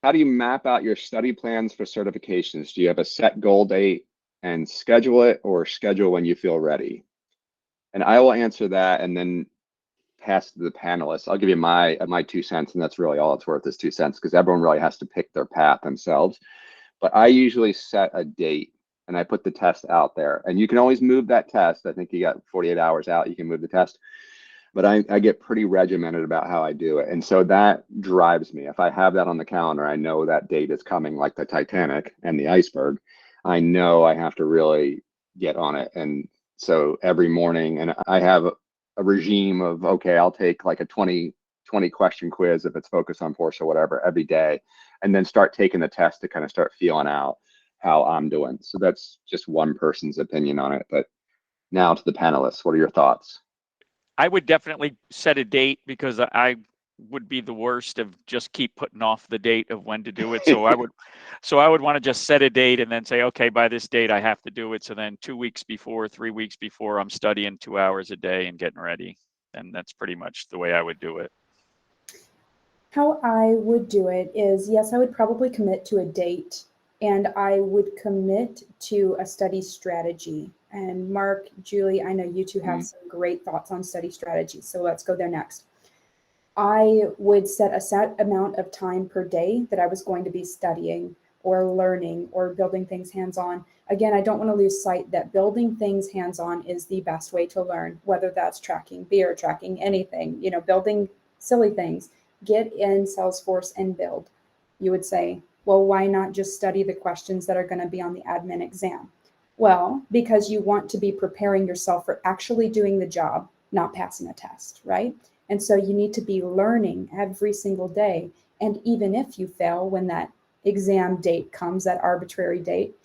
how do you map out your study plans for certifications? Do you have a set goal date and schedule it, or schedule when you feel ready? And I will answer that and then pass to the panelists. I'll give you my 2 cents, and that's really all it's worth is 2 cents, because everyone really has to pick their path themselves. But I usually set a date and I put the test out there, and you can always move that test. I think you got 48 hours out, you can move the test. But I get pretty regimented about how I do it. And so that drives me. If I have that on the calendar, I know that date is coming, like the Titanic and the iceberg. I know I have to really get on it. And so every morning, and I have a regime of, okay, I'll take like a 20 question quiz if it's focused on Porsche or whatever every day, and then start taking the test to kind of start feeling out how I'm doing. So that's just one person's opinion on it. But now to the panelists, what are your thoughts? I would definitely set a date, because I would be the worst of just keep putting off the date of when to do it. So I would want to just set a date and then say, okay, by this date I have to do it. So then 2 weeks before, 3 weeks before, I'm studying 2 hours a day and getting ready. And that's pretty much the way I would do it. How I would do it is, yes, I would probably commit to a date, and I would commit to a study strategy. And Mark, Julie, I know you two have some great thoughts on study strategy, so let's go there next. I would set a set amount of time per day that I was going to be studying or learning or building things hands-on. Again, I don't want to lose sight that building things hands-on is the best way to learn, whether that's tracking beer, tracking anything, building silly things. Get in Salesforce and build. You would say, well, why not just study the questions that are going to be on the admin exam? Well, because you want to be preparing yourself for actually doing the job, not passing a test, right? And so you need to be learning every single day. And even if you fail when that exam date comes, that arbitrary date,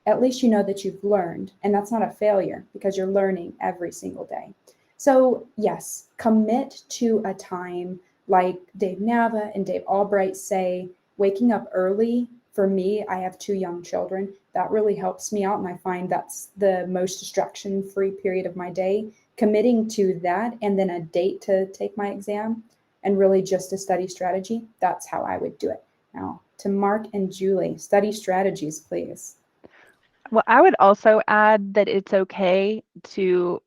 at least you know that you've learned. And that's not a failure, because you're learning every single day. So yes, commit to a time, like Dave Nava and Dave Albright say. Waking up early, for me, I have 2 young children. That really helps me out, and I find that's the most distraction-free period of my day. Committing to that, and then a date to take my exam, and really just a study strategy, that's how I would do it. Now, to Mark and Julie, study strategies, please. Well, I would also add that it's okay to,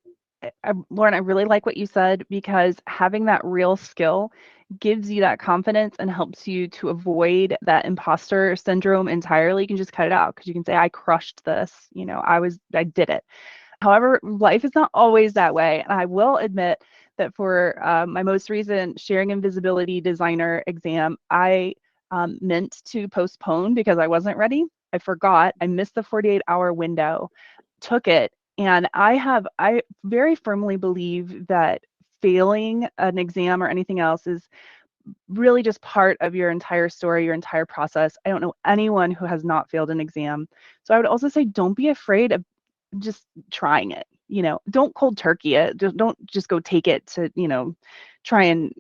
Lauren, I really like what you said, because having that real skill gives you that confidence and helps you to avoid that imposter syndrome entirely. You can just cut it out, because you can say, I crushed this, I did it. However, life is not always that way. And I will admit that for my most recent sharing and visibility designer exam, I meant to postpone because I wasn't ready. I forgot. I missed the 48-hour window, took it. And I very firmly believe that failing an exam or anything else is really just part of your entire story, your entire process. I don't know anyone who has not failed an exam. So I would also say, don't be afraid of just trying it. Don't cold turkey it. Don't just go take it to, try and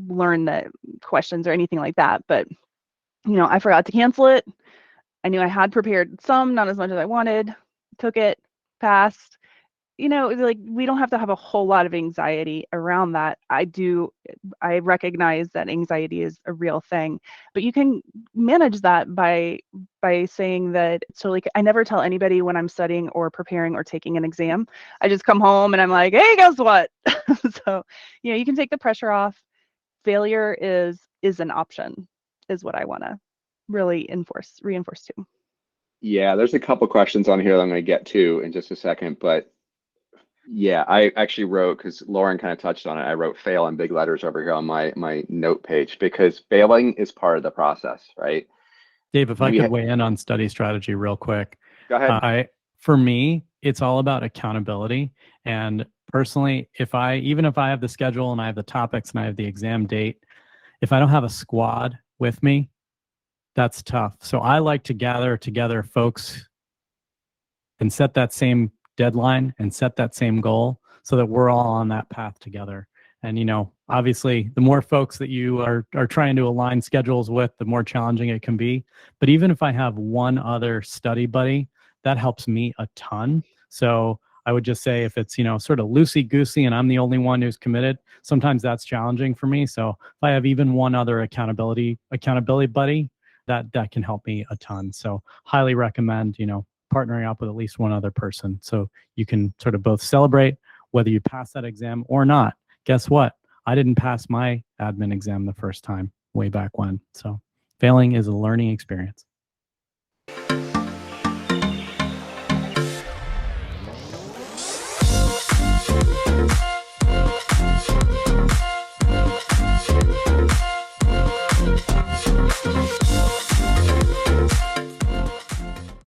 learn the questions or anything like that. But, I forgot to cancel it. I knew I had prepared some, not as much as I wanted, took it, passed. Like, we don't have to have a whole lot of anxiety around that. I recognize that anxiety is a real thing, but you can manage that by saying that. So like, I never tell anybody when I'm studying or preparing or taking an exam. I just come home and I'm like, hey, guess what? So, you can take the pressure off. Failure is an option, is what I want to really reinforce too. Yeah, there's a couple questions on here that I'm going to get to in just a second, but yeah, I actually wrote, because Lauren kind of touched on it, I wrote fail in big letters over here on my note page, because failing is part of the process, right? Dave, if I could weigh in on study strategy real quick. Go ahead. For me, it's all about accountability. And personally, even if I have the schedule and I have the topics and I have the exam date, if I don't have a squad with me, that's tough. So I like to gather together folks and set that same deadline and set that same goal so that we're all on that path together. And, obviously, the more folks that you are trying to align schedules with, the more challenging it can be. But even if I have one other study buddy, that helps me a ton. So I would just say, if it's, sort of loosey-goosey and I'm the only one who's committed, sometimes that's challenging for me. So if I have even one other accountability buddy, that can help me a ton. So highly recommend, partnering up with at least one other person so you can sort of both celebrate whether you pass that exam or not. Guess what? I didn't pass my admin exam the first time way back when. So failing is a learning experience.